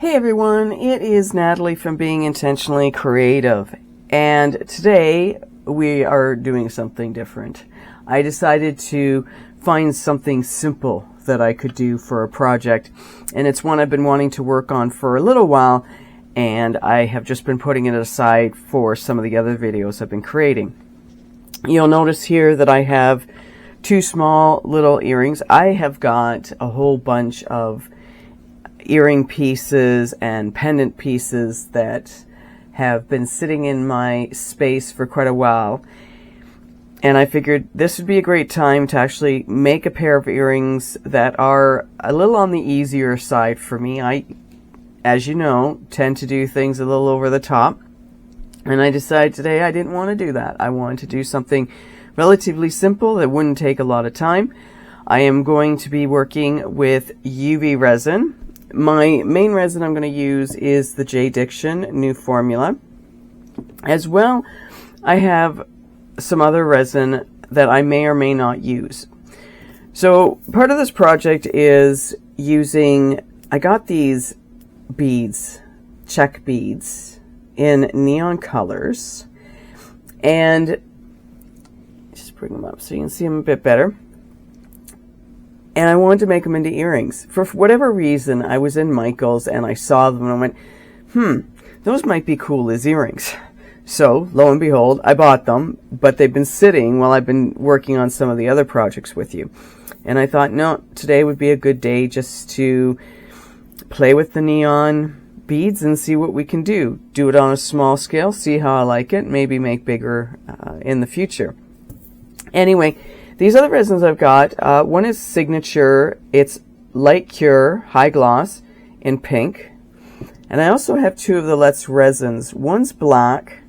Hey everyone, it is Natalie from Being Intentionally Creative, and today we are doing something different. I decided to find something simple that I could do for a project, and it's one I've been wanting to work on for a little while, and I have just been putting it aside for some of the other videos I've been creating. You'll notice here that I have two small little earrings. I have got a whole bunch of earring pieces and pendant pieces that have been sitting in my space for quite a while, and I figured this would be a great time to actually make a pair of earrings that are a little on the easier side for me. I, as you know, tend to do things a little over the top, and I decided today I didn't want to do that. I wanted to do something relatively simple that wouldn't take a lot of time. I am going to be working with UV resin. My main resin I'm going to use is the Jdiction new formula. As well, I have some other resin that I may or may not use. So part of this project is using, I got these beads, check beads, in neon colors, and just bring them up so you can see them a bit better. And I wanted to make them into earrings. For whatever reason, I was in Michael's and I saw them and I went, those might be cool as earrings. So, lo and behold, I bought them, but they've been sitting while I've been working on some of the other projects with you. And I thought, no, today would be a good day just to play with the neon beads and see what we can do. Do it on a small scale, see how I like it, maybe make bigger in the future. Anyway, these other resins I've got, one is Signature. It's light cure, high gloss in pink. And I also have two of the Let's resins. One's black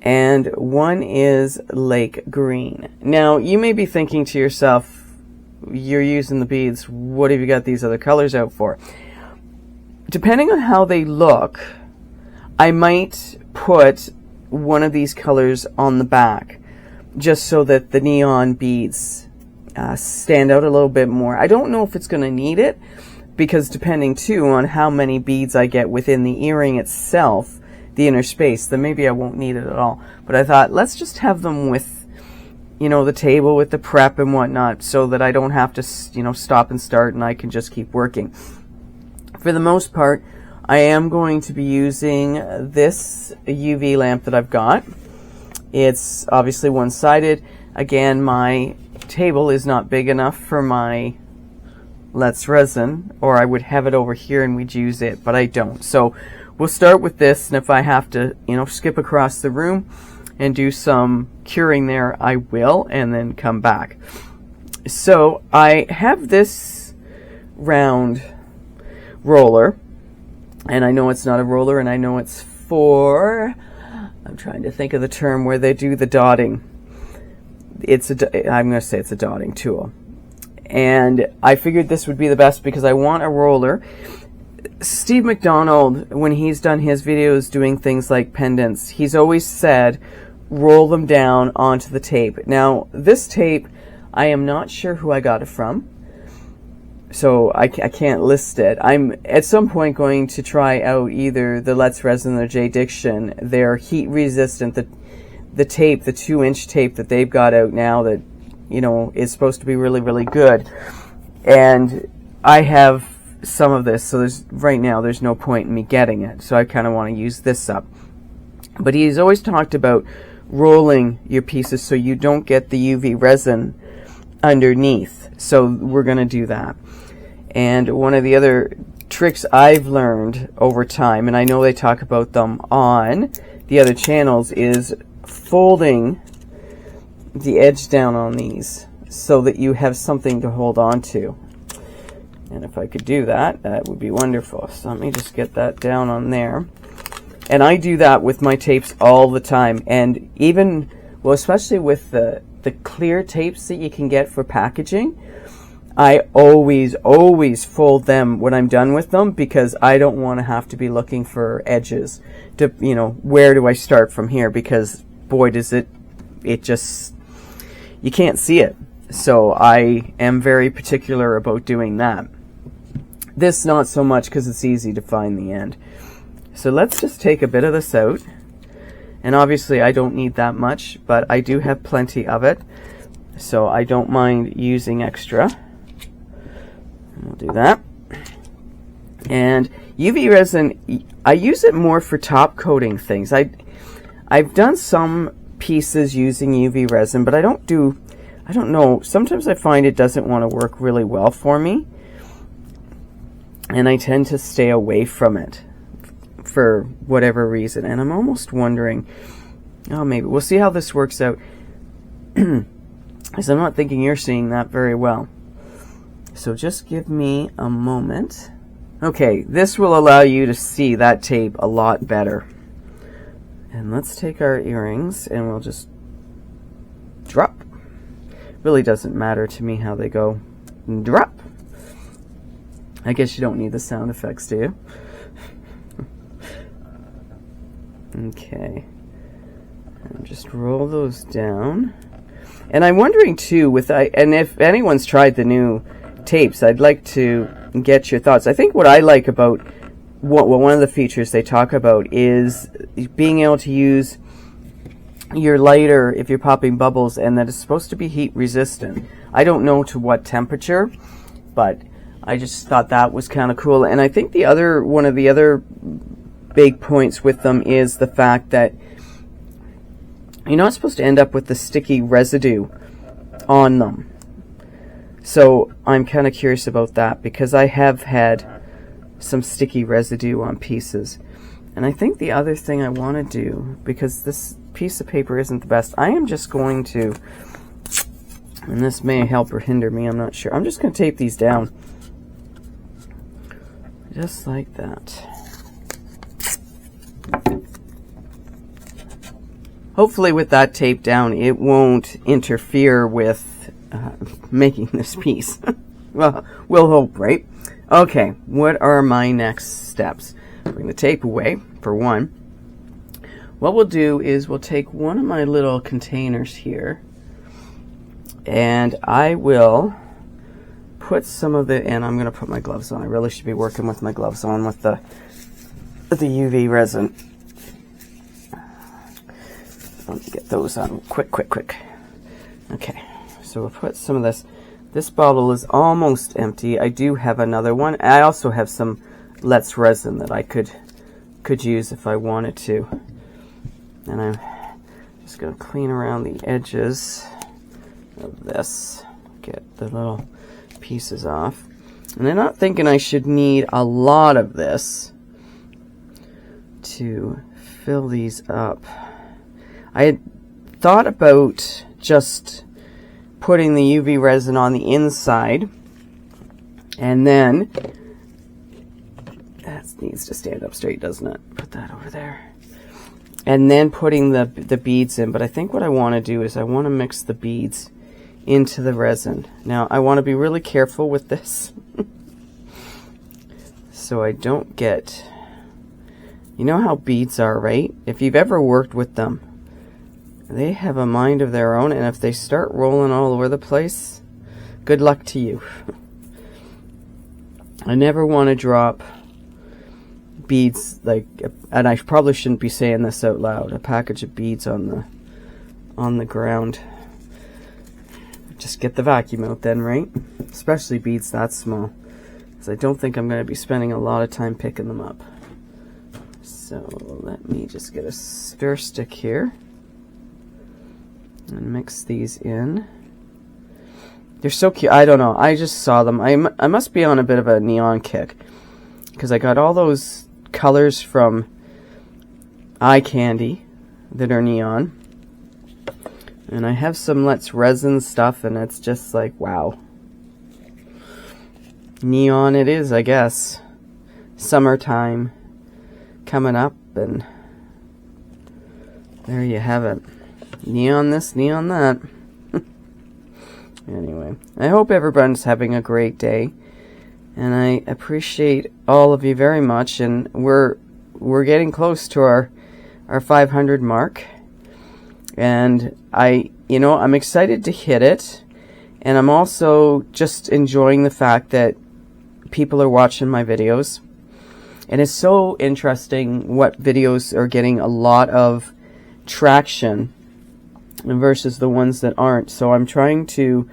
and one is lake green. Now, you may be thinking to yourself, you're using the beads, what have you got these other colors out for? Depending on how they look, I might put one of these colors on the back, just so that the neon beads stand out a little bit more. I don't know if it's going to need it, because depending too on how many beads I get within the earring itself, the inner space, then maybe I won't need it at all. But I thought, let's just have them with, you know, the table with the prep and whatnot, so that I don't have to, you know, stop and start and I can just keep working. For the most part, I am going to be using this UV lamp that I've got. It's obviously one-sided. Again, my table is not big enough for my Let's resin, or I would have it over here and we'd use it, but I don't. So we'll start with this, and if I have to, you know, skip across the room and do some curing there, I will, and then come back. So I have this round roller, and I know it's not a roller, and I know it's for, I'm trying to think of the term where they do the dotting. I'm going to say it's a dotting tool. And I figured this would be the best because I want a roller. Steve McDonald, when he's done his videos doing things like pendants, he's always said, roll them down onto the tape. Now, this tape, I am not sure who I got it from, so I can't list it. I'm at some point going to try out either the Let's Resin or Jdiction. They're heat resistant. The tape, the 2-inch tape that they've got out now that, you know, is supposed to be really, really good. And I have some of this, so right now there's no point in me getting it. So I kind of want to use this up. But he's always talked about rolling your pieces so you don't get the UV resin underneath. So we're going to do that. And one of the other tricks I've learned over time, and I know they talk about them on the other channels, is folding the edge down on these so that you have something to hold on to. And if I could do that, that would be wonderful. So let me just get that down on there. And I do that with my tapes all the time. And even, well, especially with the clear tapes that you can get for packaging, I always fold them when I'm done with them, because I don't want to have to be looking for edges to, you know, where do I start from here, because boy, does it just, you can't see it. So I am very particular about doing that. This not so much because it's easy to find the end. So let's just take a bit of this out. And obviously I don't need that much, but I do have plenty of it. So I don't mind using extra. We'll do that. And UV resin, I use it more for top coating things. I've done some pieces using UV resin, but I don't know. Sometimes I find it doesn't want to work really well for me. And I tend to stay away from it for whatever reason. And I'm almost wondering, oh, maybe we'll see how this works out. Because I'm not thinking you're seeing that very well. So just give me a moment. Okay, this will allow you to see that tape a lot better. And let's take our earrings and we'll just drop. Really doesn't matter to me how they go. Drop. I guess you don't need the sound effects, do you? Okay. And just roll those down. And I'm wondering too, and if anyone's tried the new tapes, I'd like to get your thoughts. I think what I like about one of the features they talk about is being able to use your lighter if you're popping bubbles, and that it's supposed to be heat resistant. I don't know to what temperature, but I just thought that was kind of cool. And I think one of the other big points with them is the fact that you're not supposed to end up with the sticky residue on them. So I'm kind of curious about that, because I have had some sticky residue on pieces. And I think the other thing I want to do, because this piece of paper isn't the best, I am just going to, and this may help or hinder me, I'm not sure, I'm just going to tape these down. Just like that. Hopefully with that tape down, it won't interfere with making this piece. Well, we'll hope, right? Okay, what are my next steps? Bring the tape away, for one. What we'll do is we'll take one of my little containers here, and I will put some of it, and I'm going to put my gloves on. I really should be working with my gloves on with the UV resin. Let me get those on quick. Okay, so we'll put some of this. This bottle is almost empty. I do have another one. I also have some Let's resin that I could use if I wanted to. And I'm just going to clean around the edges of this. Get the little pieces off. And I'm not thinking I should need a lot of this to fill these up. I had thought about just putting the UV resin on the inside, and then that needs to stand up straight, doesn't it? Put that over there. And then putting the beads in. But I think what I want to do is I want to mix the beads into the resin. Now I want to be really careful with this so I don't get, you know how beads are, right? If you've ever worked with them, they have a mind of their own, and if they start rolling all over the place, good luck to you. I never want to drop beads, like, and I probably shouldn't be saying this out loud, a package of beads on the ground. Just get the vacuum out then, right? Especially beads that small, because I don't think I'm going to be spending a lot of time picking them up. So let me just get a stir stick here and mix these in. They're so cute. I don't know. I just saw them. I must be on a bit of a neon kick, because I got all those colors from eye candy that are neon. And I have some Let's Resin stuff, and it's just like, wow. Neon it is, I guess. Summertime coming up, and there you have it. Neon this, neon that. Anyway, I hope everyone's having a great day, and I appreciate all of you very much. And we're getting close to our 500 mark, and I'm excited to hit it, and I'm also just enjoying the fact that people are watching my videos. And it's so interesting what videos are getting a lot of traction versus the ones that aren't. So I'm trying to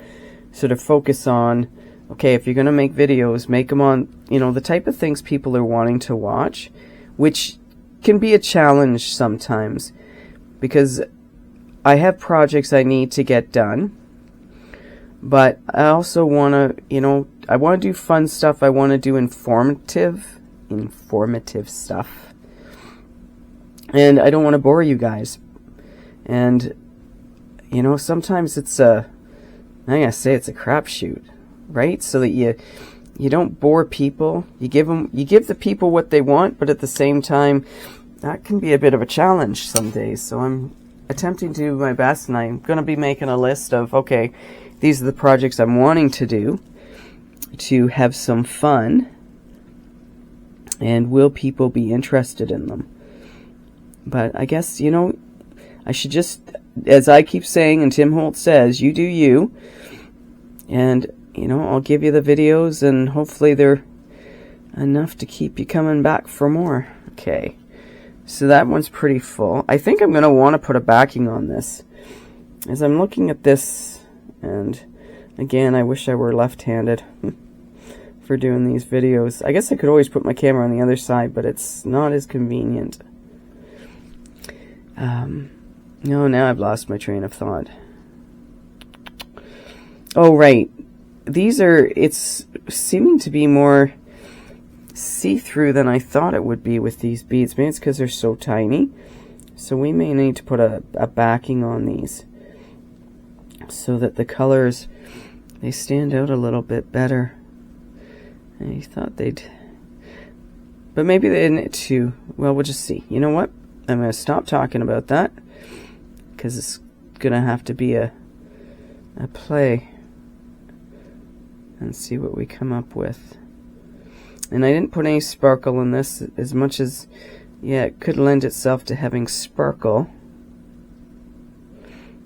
sort of focus on, okay, if you're going to make videos, make them on, you know, the type of things people are wanting to watch, which can be a challenge sometimes because I have projects I need to get done, but I also want to, you know, I want to do fun stuff. I want to do informative stuff, and I don't want to bore you guys. And you know, sometimes it's I gotta say it's a crapshoot, right? So that you don't bore people. You give the people what they want, but at the same time, that can be a bit of a challenge some days. So I'm attempting to do my best, and I'm going to be making a list of, okay, these are the projects I'm wanting to do to have some fun. And will people be interested in them? But I guess, you know, I should just, as I keep saying, and Tim Holt says, you do you. And, you know, I'll give you the videos, and hopefully they're enough to keep you coming back for more. Okay, so that one's pretty full. I think I'm going to want to put a backing on this. As I'm looking at this, and again, I wish I were left-handed for doing these videos. I guess I could always put my camera on the other side, but it's not as convenient. No, now I've lost my train of thought. Oh, right. These are, it's seeming to be more see-through than I thought it would be with these beads. Maybe it's because they're so tiny. So we may need to put a backing on these so that the colors, they stand out a little bit better. I thought they'd, but maybe they didn't too. Well, we'll just see. You know what? I'm going to stop talking about that because it's going to have to be a play and see what we come up with. And I didn't put any sparkle in this as much as, yeah, it could lend itself to having sparkle.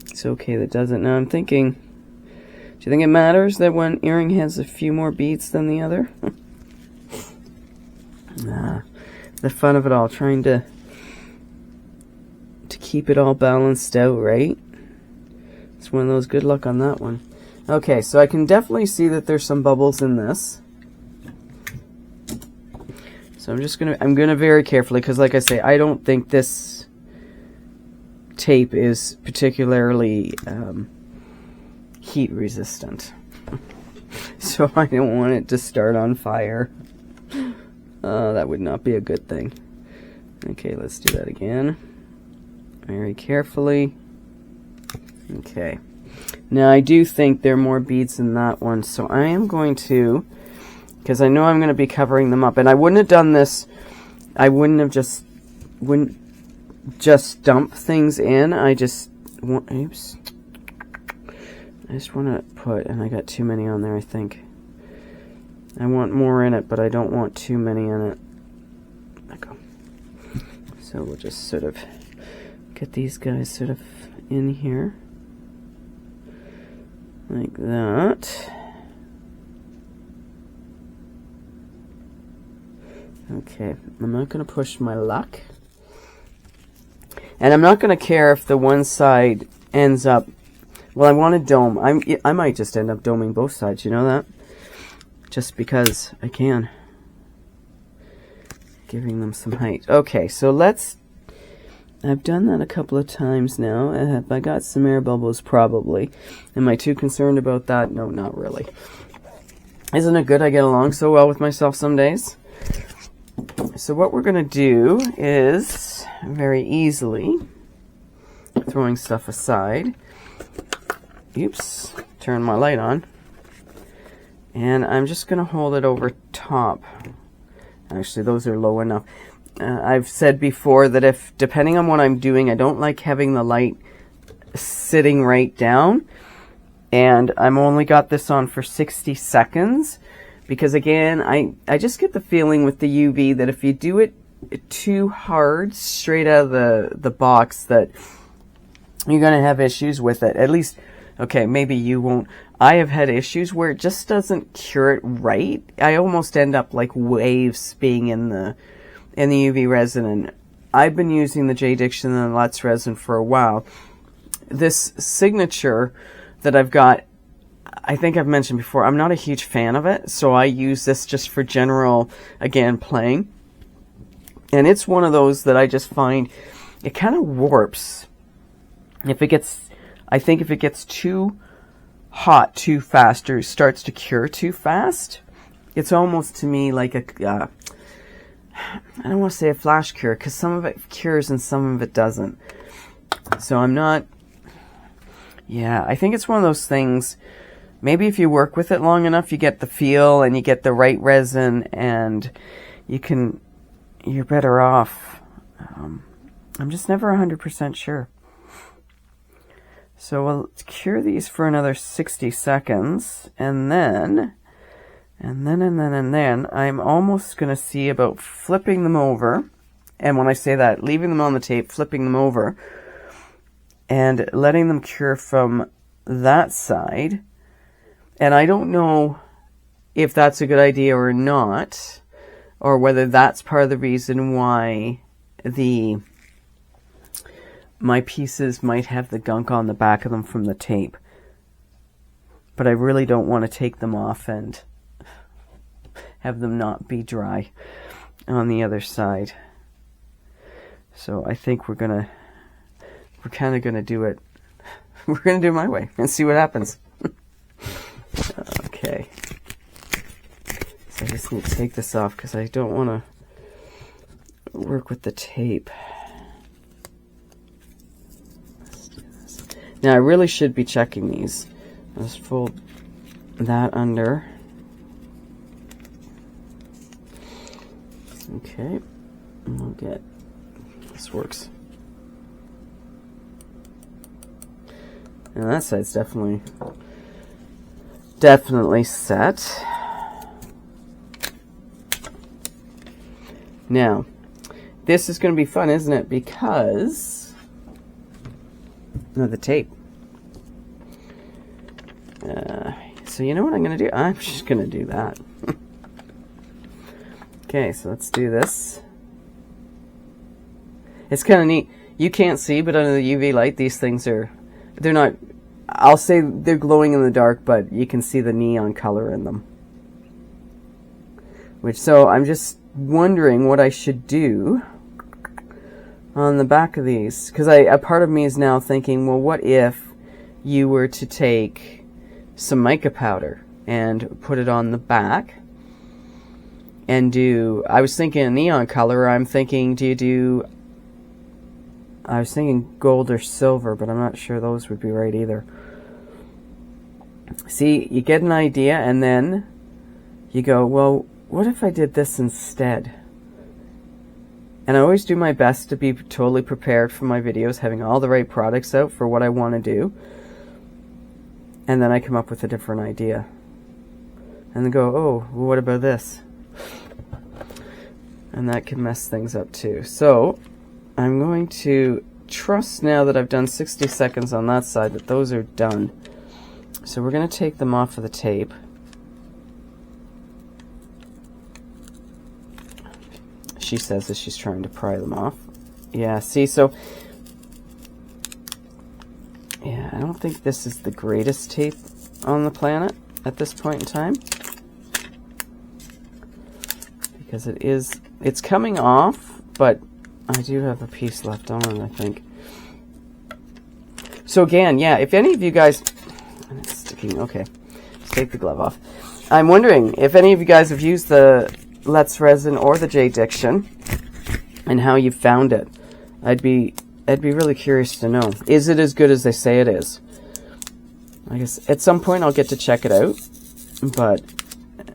It's okay that doesn't. Now I'm thinking, do you think it matters that one earring has a few more beads than the other? Nah, the fun of it all, trying to keep it all balanced out, right? It's one of those, good luck on that one. Okay, so I can definitely see that there's some bubbles in this. So I'm gonna very carefully, because like I say, I don't think this tape is particularly heat resistant. So I don't want it to start on fire. That would not be a good thing. Okay, let's do that again. Very carefully. Okay. Now I do think there are more beads in that one, so I am going to, because I know I'm going to be covering them up, and I wouldn't have done this, I wouldn't just dump things in. I just want, oops. I just want to put, and I got too many on there, I think. I want more in it, but I don't want too many in it. There we go. So we'll just sort of get these guys sort of in here. Like that. Okay, I'm not going to push my luck. And I'm not going to care if the one side ends up, well, I want to dome. I might just end up doming both sides, you know that? Just because I can. Giving them some height. Okay, so let's, I've done that a couple of times now. Have I got some air bubbles? Probably. Am I too concerned about that? No, not really. Isn't it good I get along so well with myself some days? So what we're going to do is, very easily, throwing stuff aside, oops, turn my light on, and I'm just going to hold it over top. Actually, those are low enough. I've said before that if, depending on what I'm doing, I don't like having the light sitting right down, and I'm only got this on for 60 seconds, because again, I just get the feeling with the UV that if you do it too hard straight out of the box, that you're going to have issues with it. At least, okay, maybe you won't. I have had issues where it just doesn't cure it right. I almost end up like waves being in the UV resin, and I've been using the Jdiction and the Let's resin for a while. This signature that I've got, I think I've mentioned before, I'm not a huge fan of it, so I use this just for general, again, playing. And it's one of those that I just find it kind of warps. I think if it gets too hot too fast or starts to cure too fast, it's almost to me like a I don't want to say a flash cure, because some of it cures and some of it doesn't. So I'm not, yeah, I think it's one of those things, maybe if you work with it long enough, you get the feel and you get the right resin, and you're better off. I'm just never 100% sure. So we'll cure these for another 60 seconds, and then I'm almost going to see about flipping them over. And when I say that, leaving them on the tape, flipping them over, and letting them cure from that side. And I don't know if that's a good idea or not, or whether that's part of the reason why my pieces might have the gunk on the back of them from the tape. But I really don't want to take them off and have them not be dry on the other side. So I think we're kind of gonna do it. We're gonna do it my way and see what happens. Okay. So I just need to take this off because I don't want to work with the tape. Now, I really should be checking these. I'll just fold that under. Okay. And we'll get, this works. And that side's definitely set. Now, this is going to be fun, isn't it? Because of the tape. So you know what I'm going to do? I'm just going to do that. Okay, so let's do this. It's kind of neat. You can't see, but under the UV light, these things they're not, I'll say they're glowing in the dark, but you can see the neon color in them. So I'm just wondering what I should do on the back of these, because a part of me is now thinking, well, what if you were to take some mica powder and put it on the back and I was thinking a neon color, I was thinking gold or silver, but I'm not sure those would be right either. See, you get an idea and then you go, well, what if I did this instead? And I always do my best to be totally prepared for my videos, having all the right products out for what I want to do. And then I come up with a different idea. And then go, oh, well, what about this? And that can mess things up too. So I'm going to trust now that I've done 60 seconds on that side that those are done. So we're going to take them off of the tape. She says as she's trying to pry them off. Yeah, see, so yeah, I don't think this is the greatest tape on the planet at this point in time, because it's coming off, but I do have a piece left on, I think. So again, yeah, if any of you guys, it's sticking, okay, let's take the glove off. I'm wondering if any of you guys have used the Let's Resin or the Jdiction and how you found it. I'd be really curious to know. Is it as good as they say it is? I guess at some point I'll get to check it out, but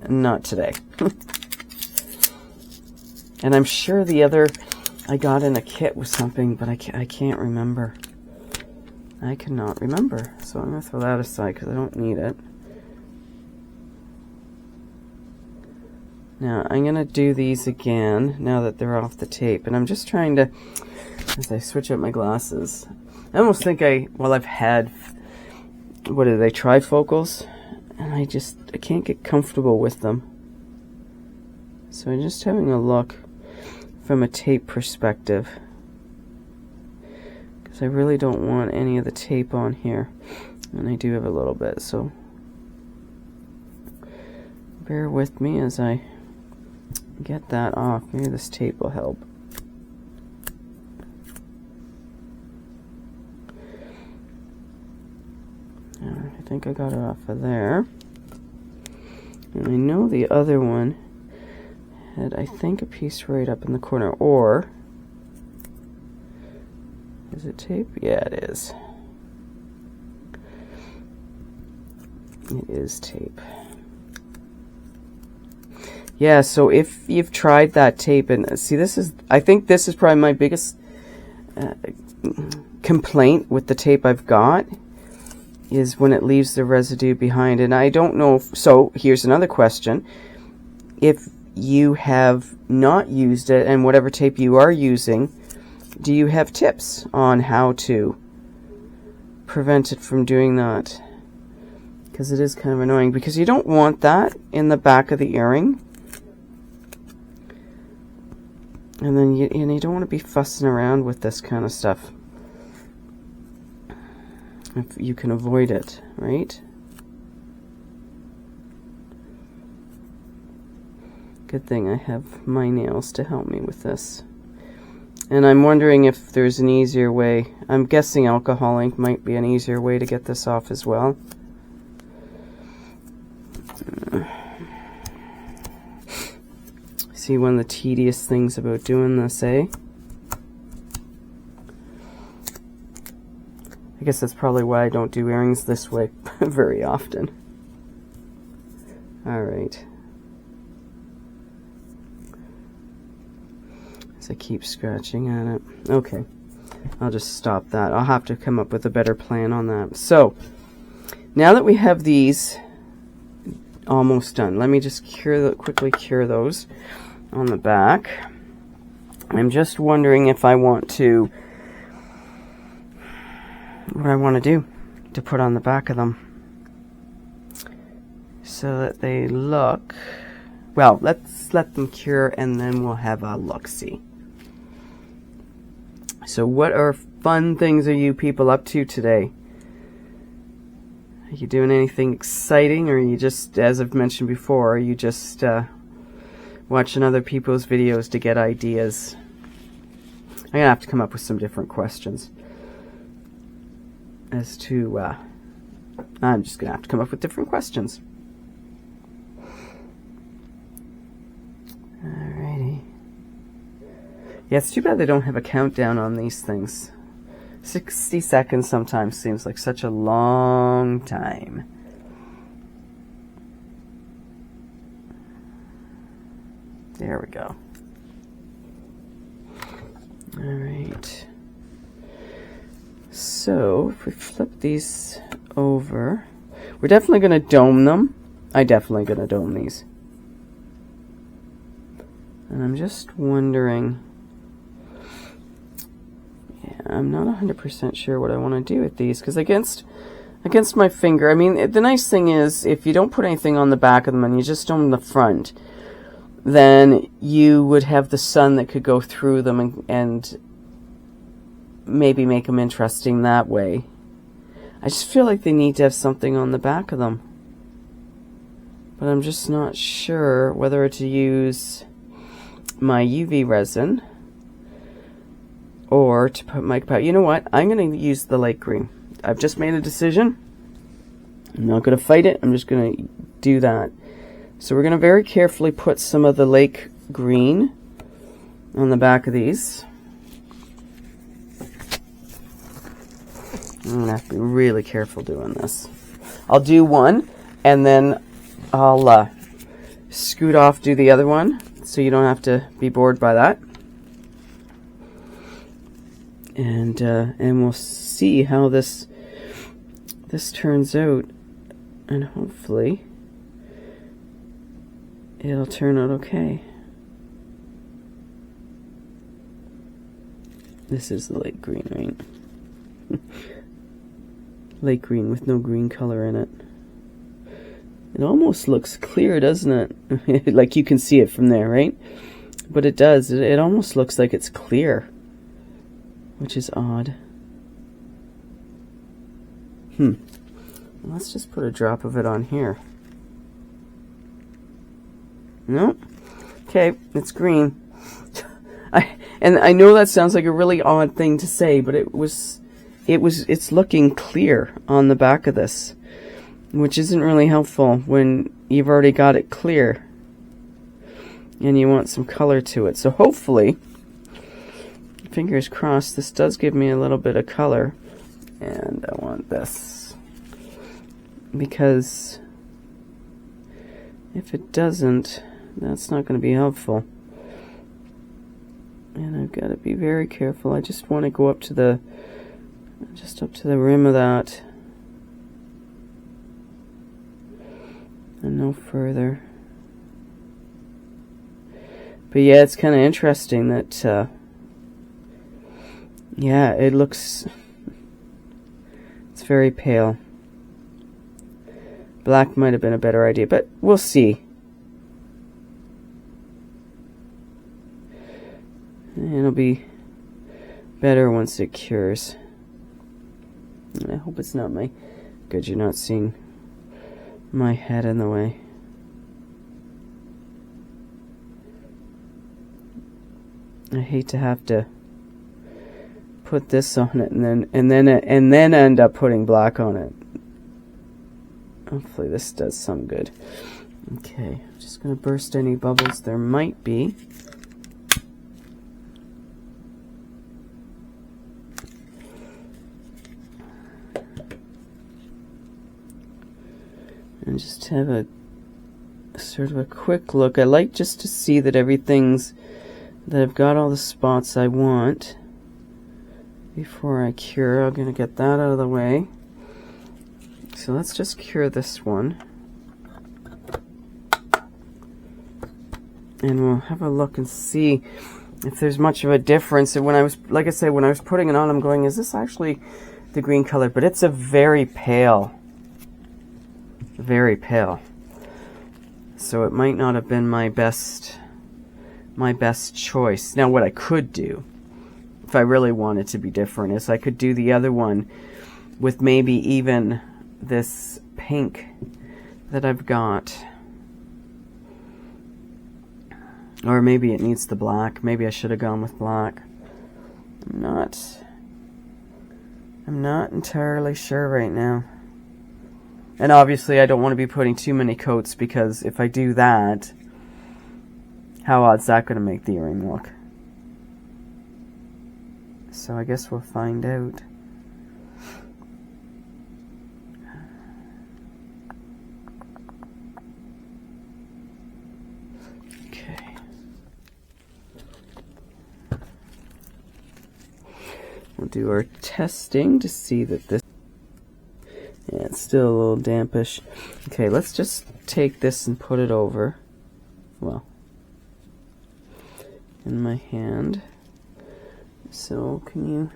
not today. And I'm sure the other I got in a kit with something, but I can't remember. I cannot remember, so I'm going to throw that aside because I don't need it. Now, I'm going to do these again now that they're off the tape. And I'm just trying to, as I switch out my glasses, I almost think I've had, what are they, trifocals? and I can't get comfortable with them. So I'm just having a look from a tape perspective, because I really don't want any of the tape on here, and I do have a little bit, so bear with me as I get that off. Maybe this tape will help. I think I got it off of there. And I know the other one had, I think, a piece right up in the corner. Or is it tape? Yeah, it is. It is tape. Yeah, so if you've tried that tape, and see, I think this is probably my biggest complaint with the tape I've got, is when it leaves the residue behind. And I don't know so here's another question. If you have not used it, and whatever tape you are using, do you have tips on how to prevent it from doing that? Because it is kind of annoying, because you don't want that in the back of the earring. And then you don't want to be fussing around with this kind of stuff if you can avoid it, right? Good thing I have my nails to help me with this. And I'm wondering if there's an easier way. I'm guessing alcohol ink might be an easier way to get this off as well. See, one of the tedious things about doing this, eh? I guess that's probably why I don't do earrings this way very often. Alright. As I keep scratching at it. Okay. I'll just stop that. I'll have to come up with a better plan on that. So, now that we have these almost done, let me just quickly cure those on the back. I'm just wondering if I want to, what I want to do to put on the back of them so that they look, well, let's let them cure and then we'll have a look-see. So what are fun things are you people up to today? Are you doing anything exciting, or are you just, as I've mentioned before, are you just watching other people's videos to get ideas? I'm gonna have to come up with some different questions as to, I'm just gonna have to come up with different questions. Alrighty. Yeah, it's too bad they don't have a countdown on these things. 60 seconds sometimes seems like such a long time. There we go. Alright. So, if we flip these over, we're definitely going to dome them. I'm definitely going to dome these. And I'm just wondering, yeah, I'm not 100% sure what I want to do with these, because against my finger, I mean, the nice thing is, if you don't put anything on the back of them and you just dome the front, then you would have the sun that could go through them and maybe make them interesting that way. I just feel like they need to have something on the back of them. But I'm just not sure whether to use my UV resin or to put mica powder. You know what? I'm going to use the light green. I've just made a decision. I'm not going to fight it. I'm just going to do that. So we're going to very carefully put some of the lake green on the back of these. I'm going to have to be really careful doing this. I'll do one, and then I'll scoot off, do the other one, so you don't have to be bored by that. And we'll see how this turns out, and hopefully it'll turn out okay. This is the light green, right? Light green with no green color in it. It almost looks clear, doesn't it? Like you can see it from there, right? But it does. It almost looks like it's clear, which is odd. Let's just put a drop of it on here. Nope. Okay, it's green. And I know that sounds like a really odd thing to say, but it's looking clear on the back of this, which isn't really helpful when you've already got it clear and you want some color to it. So hopefully, fingers crossed, this does give me a little bit of color. And I want this, because if it doesn't, that's not going to be helpful. And I've got to be very careful. I just want to go up to the rim of that and no further. But yeah, it's kind of interesting that yeah, it looks, it's very pale. Black might have been a better idea, but we'll see. It'll be better once it cures. I hope it's not my... Good, you're not seeing my head in the way. I hate to have to put this on it and then end up putting black on it. Hopefully this does some good. Okay, I'm just going to burst any bubbles there might be. And just have a sort of a quick look. I like just to see that everything's, that I've got all the spots I want before I cure. I'm going to get that out of the way. So let's just cure this one. And we'll have a look and see if there's much of a difference. And when I was, like I said, when I was putting it on, I'm going, is this actually the green color? But it's a very pale. Very pale. So it might not have been my best choice. Now what I could do, if I really wanted to be different, is I could do the other one with maybe even this pink that I've got. Or maybe it needs the black. Maybe I should have gone with black. I'm not entirely sure right now. And obviously I don't want to be putting too many coats, because if I do that, how odd's that going to make the earring look? So I guess we'll find out. Okay. We'll do our testing to see that this... Yeah, it's still a little dampish. Okay, let's just take this and put it over, well, in my hand. So can you,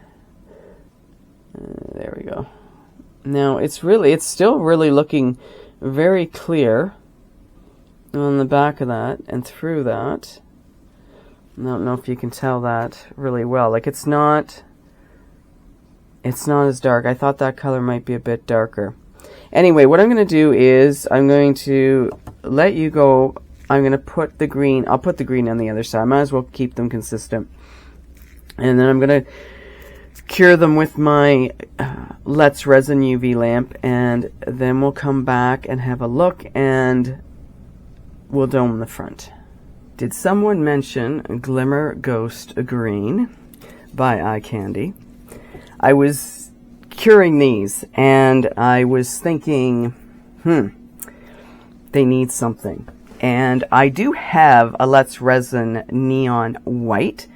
there we go. Now it's still really looking very clear on the back of that and through that. I don't know if you can tell that really well. Like it's not as dark. I thought that color might be a bit darker. Anyway, what I'm going to do is I'm going to let you go. I'm going to put the green, I'll put the green on the other side. I might as well keep them consistent. And then I'm going to cure them with my Let's Resin UV lamp, and then we'll come back and have a look, and we'll dome the front. Did someone mention Glimmer Ghost Green by Eye Candy? I was curing these, and I was thinking, they need something. And I do have a Let's Resin Neon White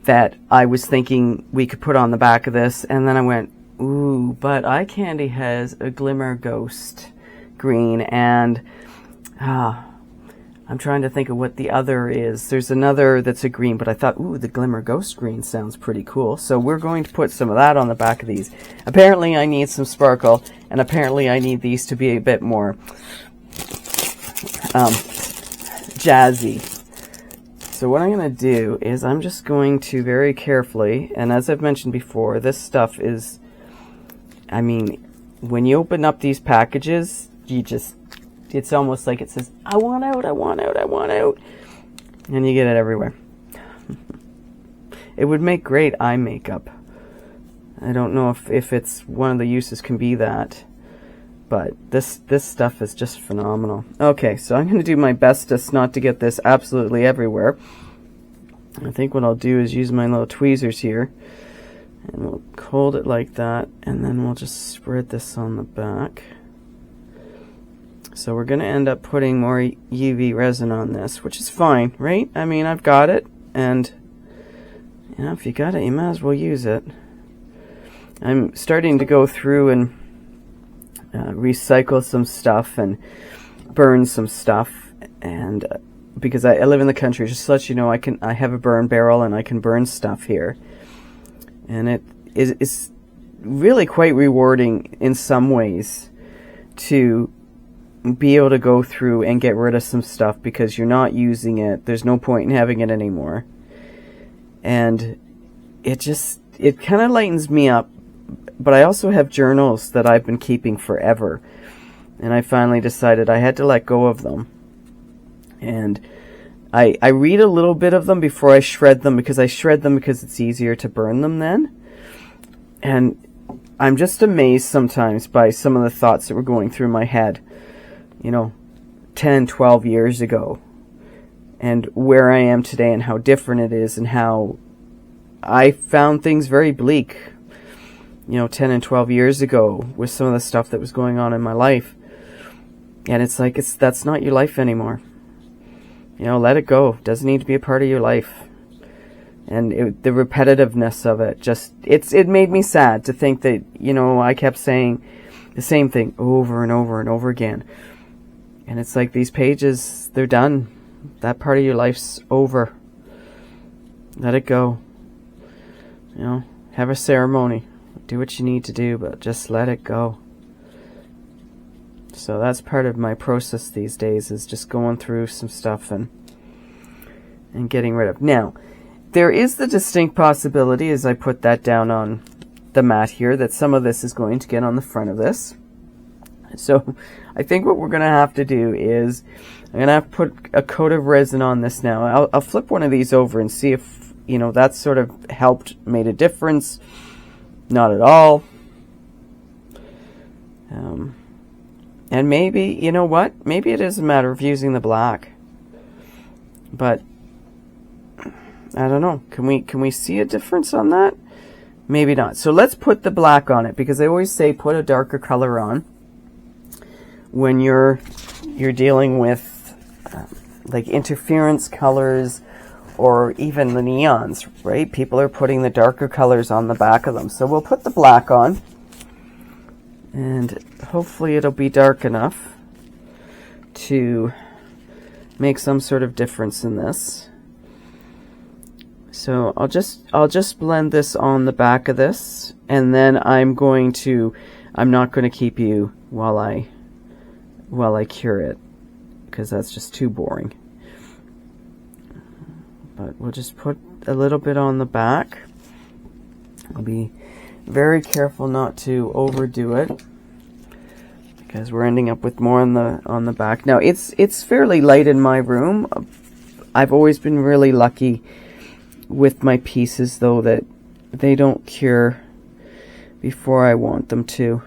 that I was thinking we could put on the back of this, and then I went, ooh, but Eye Candy has a Glimmer Ghost Green, and I'm trying to think of what the other is. There's another that's a green, but I thought, ooh, the Glimmer Ghost Green sounds pretty cool. So we're going to put some of that on the back of these. Apparently I need some sparkle, and apparently I need these to be a bit more jazzy. So what I'm going to do is I'm just going to very carefully, and as I've mentioned before, this stuff is, I mean, when you open up these packages, it's almost like it says, I want out, I want out, I want out. And you get it everywhere. It would make great eye makeup. I don't know if it's one of the uses can be that. But this stuff is just phenomenal. Okay, so I'm going to do my bestest not to get this absolutely everywhere. I think what I'll do is use my little tweezers here. And we'll hold it like that. And then we'll just spread this on the back. So we're going to end up putting more UV resin on this, which is fine, right? I mean, I've got it. And, you know, if you got it, you might as well use it. I'm starting to go through and recycle some stuff and burn some stuff, and because I live in the country, just to let you know, I have a burn barrel and I can burn stuff here, and it is really quite rewarding in some ways to be able to go through and get rid of some stuff because you're not using it. There's no point in having it anymore, and it kind of lightens me up. But I also have journals that I've been keeping forever. And I finally decided I had to let go of them. And I read a little bit of them before I shred them, because I shred them because it's easier to burn them then. And I'm just amazed sometimes by some of the thoughts that were going through my head, 10, 12 years ago. And where I am today and how different it is and how I found things very bleak. 10 and 12 years ago with some of the stuff that was going on in my life. And it's like, that's not your life anymore. Let it go. It doesn't need to be a part of your life. And the repetitiveness of it, it made me sad to think that, I kept saying the same thing over and over and over again. And it's like, these pages, they're done. That part of your life's over. Let it go. Have a ceremony. Do what you need to do, but just let it go. So that's part of my process these days, is just going through some stuff and getting rid of. Now, there is the distinct possibility, as I put that down on the mat here, that some of this is going to get on the front of this. So I think what we're going to have to do is I'm going to have to put a coat of resin on this now. I'll flip one of these over and see if, that sort of helped, made a difference. Not at all. And maybe, you know what? Maybe it is a matter of using the black. But I don't know. Can we see a difference on that? Maybe not. So let's put the black on it, because I always say put a darker color on when you're dealing with like interference colors, or even the neons, right? People are putting the darker colors on the back of them. So we'll put the black on, and hopefully it'll be dark enough to make some sort of difference in this. So I'll just blend this on the back of this, and then I'm not going to keep you while I cure it, because that's just too boring. But we'll just put a little bit on the back. I'll be very careful not to overdo it, because we're ending up with more on the back. Now it's fairly light in my room. I've always been really lucky with my pieces, though, that they don't cure before I want them to.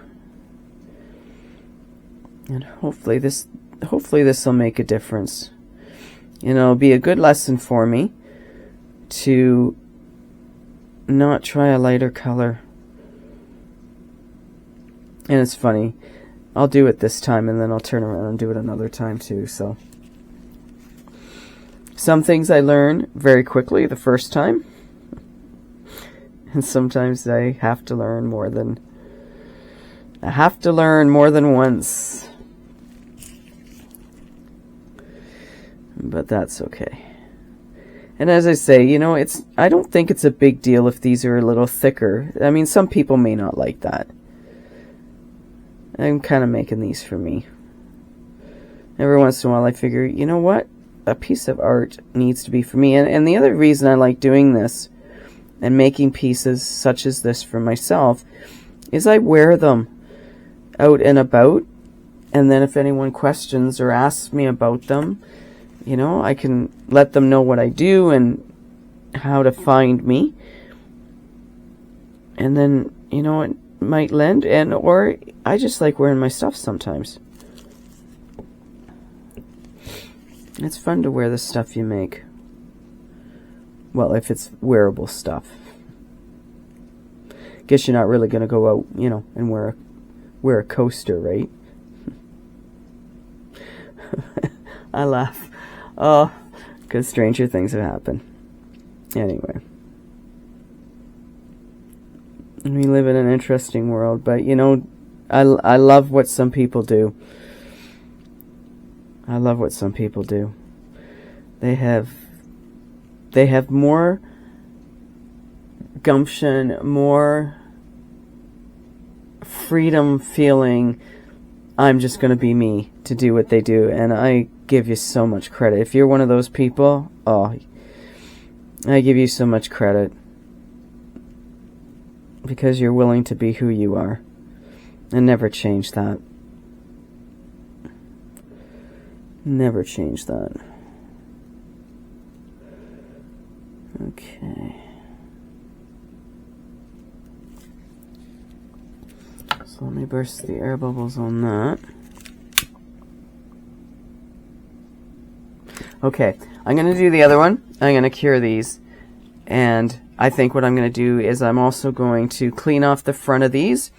And hopefully this will make a difference. It'll be a good lesson for me to not try a lighter color. And it's funny, I'll do it this time and then I'll turn around and do it another time too. So some things I learn very quickly the first time, and sometimes I have to learn more than once. But that's okay. And as I say, I don't think it's a big deal if these are a little thicker. I mean, some people may not like that. I'm kind of making these for me. every once in a while I figure, you know what? A piece of art needs to be for me. And the other reason I like doing this and making pieces such as this for myself is I wear them out and about, and then if anyone questions or asks me about them, you know, I can let them know what I do and how to find me. And then, you know, it might lend, or I just like wearing my stuff sometimes. It's fun to wear the stuff you make. Well, if it's wearable stuff. Guess you're not really going to go out, you know, and wear a coaster, right? I laugh. Oh, because stranger things have happened. Anyway. We live in an interesting world, but, you know, I love what some people do. I love what some people do. They have more gumption, more freedom feeling, I'm just going to be me, to do what they do. And I give you so much credit. If you're one of those people, oh, I give you so much credit. Because you're willing to be who you are. And never change that. Never change that. Okay. So let me burst the air bubbles on that. Okay, I'm going to do the other one. I'm going to cure these. And I think what I'm going to do is I'm also going to clean off the front of these.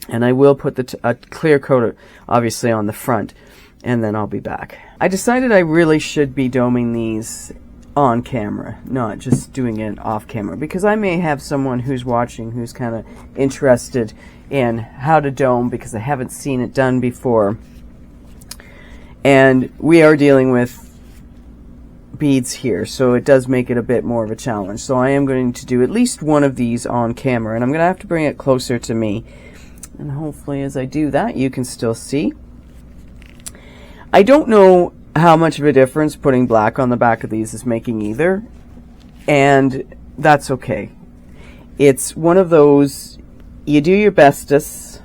And I will put a clear coat, obviously, on the front. And then I'll be back. I decided I really should be doming these on camera, not just doing it off camera, because I may have someone who's watching who's kind of interested in how to dome because they haven't seen it done before. And we are dealing with beads here, so it does make it a bit more of a challenge. So I am going to do at least one of these on camera, and I'm going to have to bring it closer to me. And hopefully as I do that, you can still see. I don't know how much of a difference putting black on the back of these is making either, and that's okay. It's one of those, you do your bestest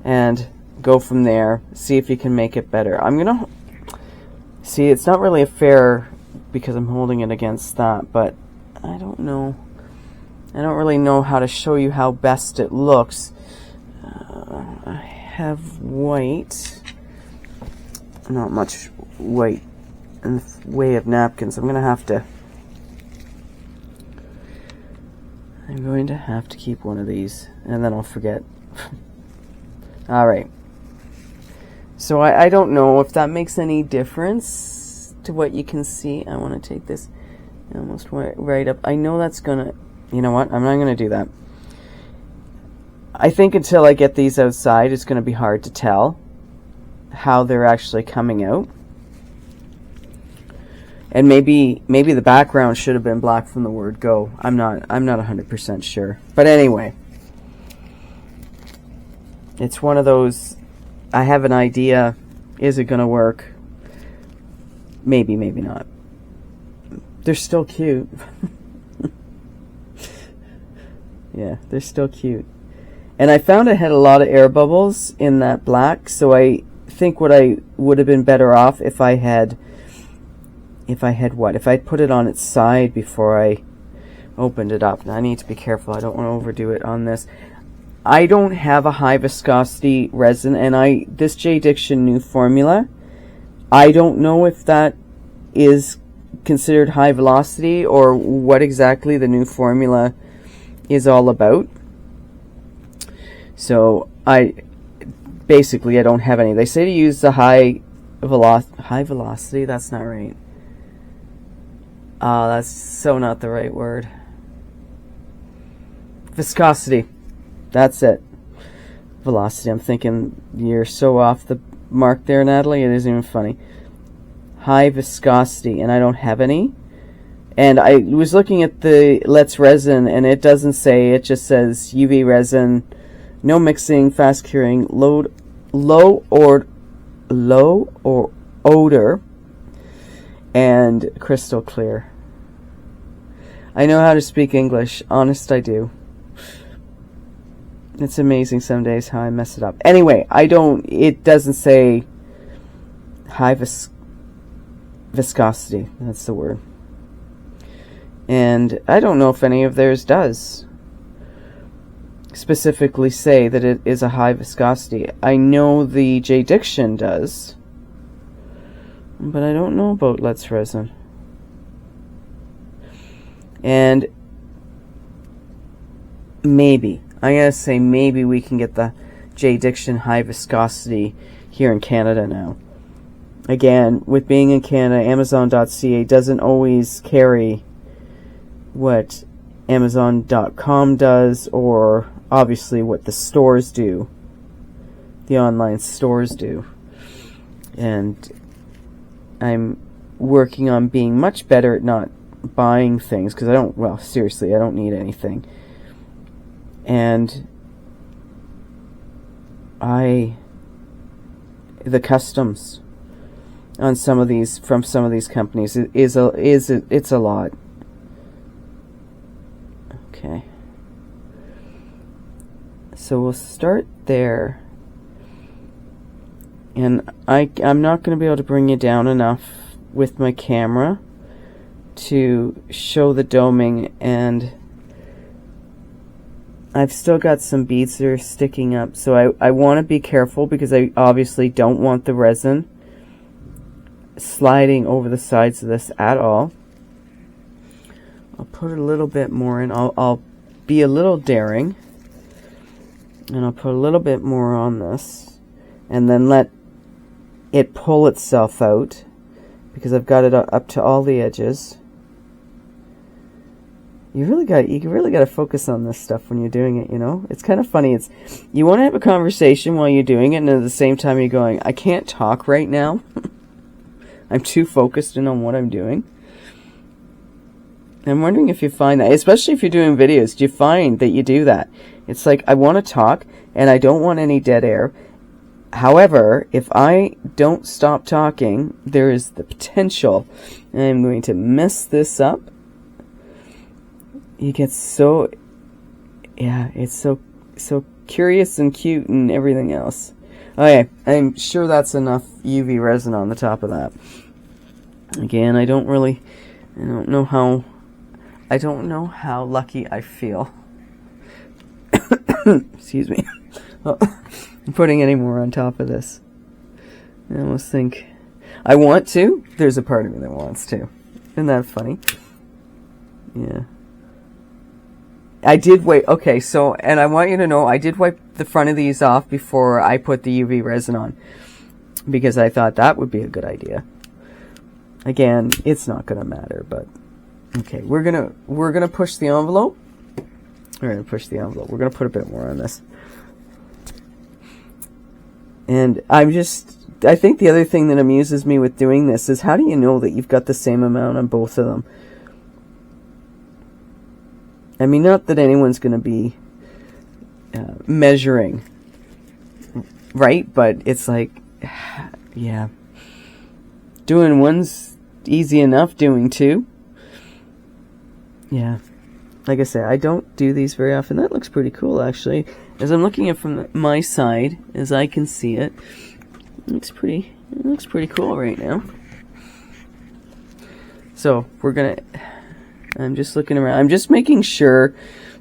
and go from there, see if you can make it better. I'm gonna see, it's not really a fair because I'm holding it against that, but I don't know. I don't really know how to show you how best it looks. I have white. Not much white in the way of napkins. I'm going to have to keep one of these, and then I'll forget. Alright. So I don't know if that makes any difference to what you can see. I want to take this almost right up. I know that's going to, you know what, I'm not going to do that. I think until I get these outside, it's going to be hard to tell how they're actually coming out. And maybe the background should have been black from the word go. I'm not 100% sure. But anyway, it's one of those, I have an idea, is it going to work? Maybe, maybe not. They're still cute. Yeah, they're still cute. And I found I had a lot of air bubbles in that black, so I think what I would have been better off if I had put it on its side before I opened it up. Now I need to be careful, I don't want to overdo it on this. I don't have a high viscosity resin, and this Jdiction new formula, I don't know if that is considered high velocity or what exactly the new formula is all about. So I don't have any. They say to use the high velocity. That's not right. That's so not the right word. Viscosity. That's it. Velocity. I'm thinking you're so off the mark there, Natalie. It isn't even funny. High viscosity, and I don't have any. And I was looking at the Let's Resin, and it doesn't say. It just says UV resin, no mixing, fast curing, low low or odor and crystal clear. I know how to speak English. Honest, I do. It's amazing some days how I mess it up. Anyway, it doesn't say high viscosity. That's the word. And I don't know if any of theirs does specifically say that it is a high viscosity. I know the Jdiction does, but I don't know about Let's Resin. And maybe, I gotta say, maybe we can get the Jdiction high viscosity here in Canada now. Again, with being in Canada, Amazon.ca doesn't always carry what Amazon.com does, or obviously what the stores do, the online stores do. And I'm working on being much better at not buying things, because seriously, I don't need anything. And the customs on some of these, from some of these companies, it's a lot. Okay. So we'll start there. And I'm not going to be able to bring you down enough with my camera to show the doming, and I've still got some beads that are sticking up, so I want to be careful, because I obviously don't want the resin sliding over the sides of this at all. I'll put a little bit more in. I'll be a little daring, and I'll put a little bit more on this, and then let it pull itself out, because I've got it up to all the edges. You really got to focus on this stuff when you're doing it, you know? It's kind of funny. You want to have a conversation while you're doing it, and at the same time you're going, I can't talk right now. I'm too focused in on what I'm doing. I'm wondering if you find that, especially if you're doing videos, do you find that you do that? It's like, I want to talk, and I don't want any dead air. However, if I don't stop talking, there is the potential I'm going to mess this up. You get so, yeah, it's so curious and cute and everything else. Okay, I'm sure that's enough UV resin on the top of that. Again, I don't know how lucky I feel. Excuse me. I'm putting any more on top of this. I almost think I want to. There's a part of me that wants to. Isn't that funny? Yeah. I did wait. Okay, so, and I want you to know, I did wipe the front of these off before I put the UV resin on, because I thought that would be a good idea. Again, it's not going to matter, but okay, we're gonna push the envelope. We're gonna push the envelope. We're gonna put a bit more on this. And I think the other thing that amuses me with doing this is, how do you know that you've got the same amount on both of them? I mean, not that anyone's going to be measuring, right? But it's like, yeah. Doing one's easy enough, doing two. Yeah. Like I said, I don't do these very often. That looks pretty cool, actually. As I'm looking at it from my side, as I can see it, it looks pretty cool right now. So, I'm just looking around. I'm just making sure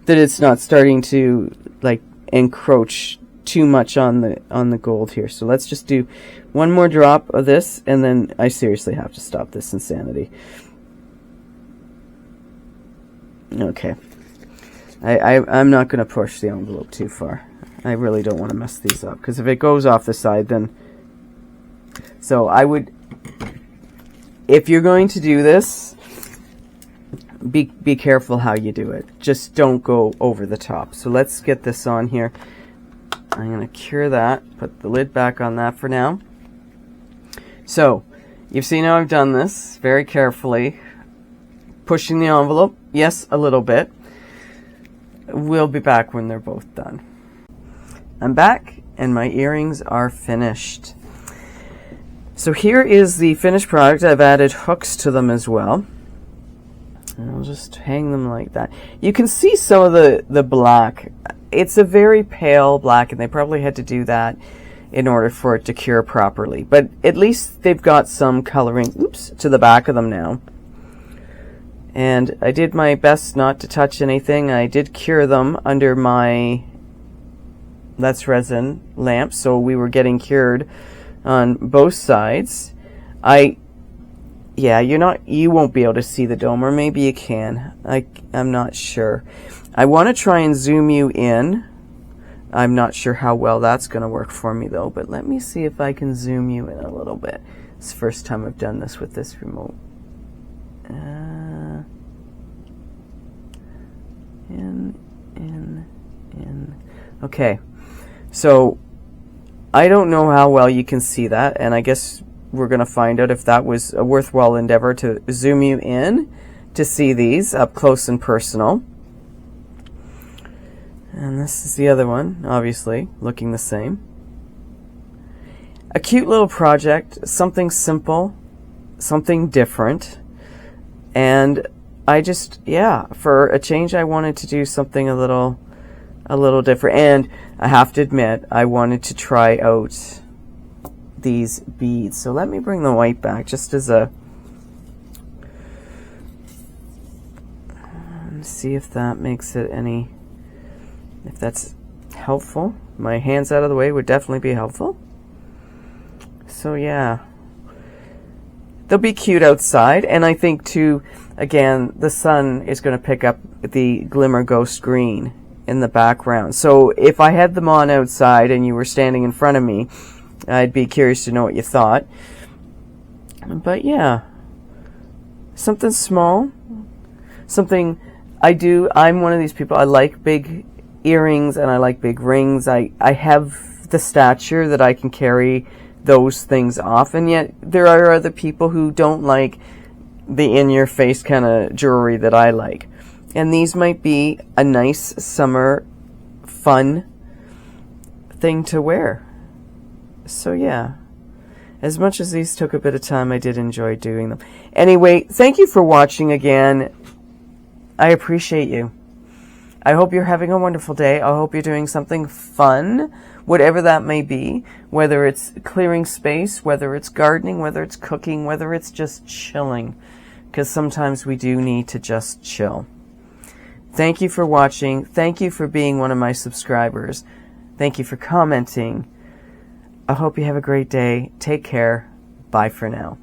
that it's not starting to, like, encroach too much on the gold here. So let's just do one more drop of this, and then I seriously have to stop this insanity. Okay. I'm not going to push the envelope too far. I really don't want to mess these up, because if it goes off the side, then... So I would... If you're going to do this, be careful how you do it. Just don't go over the top. So let's get this on here. I'm going to cure that. Put the lid back on that for now. So, you've seen how I've done this very carefully. Pushing the envelope. Yes, a little bit. We'll be back when they're both done. I'm back, and my earrings are finished. So here is the finished product. I've added hooks to them as well. And I'll just hang them like that. You can see some of the black. It's a very pale black, and they probably had to do that in order for it to cure properly. But at least they've got some coloring, oops, to the back of them now. And I did my best not to touch anything. I did cure them under my Let's Resin lamp, so we were getting cured on both sides. Yeah, you won't be able to see the dome, or maybe you can. I'm not sure. I want to try and zoom you in. I'm not sure how well that's going to work for me though, but let me see if I can zoom you in a little bit. It's the first time I've done this with this remote. In. Okay, so I don't know how well you can see that, and I guess we're going to find out if that was a worthwhile endeavor to zoom you in to see these up close and personal. And this is the other one, obviously, looking the same. A cute little project, something simple, something different. And I just, yeah, for a change I wanted to do something a little different. And I have to admit, I wanted to try out these beads. So let me bring the white back just as a, see if that makes it any, if that's helpful. My hands out of the way would definitely be helpful. So yeah, they'll be cute outside, and I think too, again, the sun is going to pick up the glimmer ghost green in the background. So if I had them on outside and you were standing in front of me, I'd be curious to know what you thought. But yeah, something small, something I'm one of these people, I like big earrings and I like big rings. I have the stature that I can carry those things off, and yet there are other people who don't like the in-your-face kind of jewelry that I like. And these might be a nice summer fun thing to wear. So yeah, as much as these took a bit of time, I did enjoy doing them. Anyway, thank you for watching again. I appreciate you. I hope you're having a wonderful day. I hope you're doing something fun, whatever that may be, whether it's clearing space, whether it's gardening, whether it's cooking, whether it's just chilling, because sometimes we do need to just chill. Thank you for watching. Thank you for being one of my subscribers. Thank you for commenting. I hope you have a great day. Take care. Bye for now.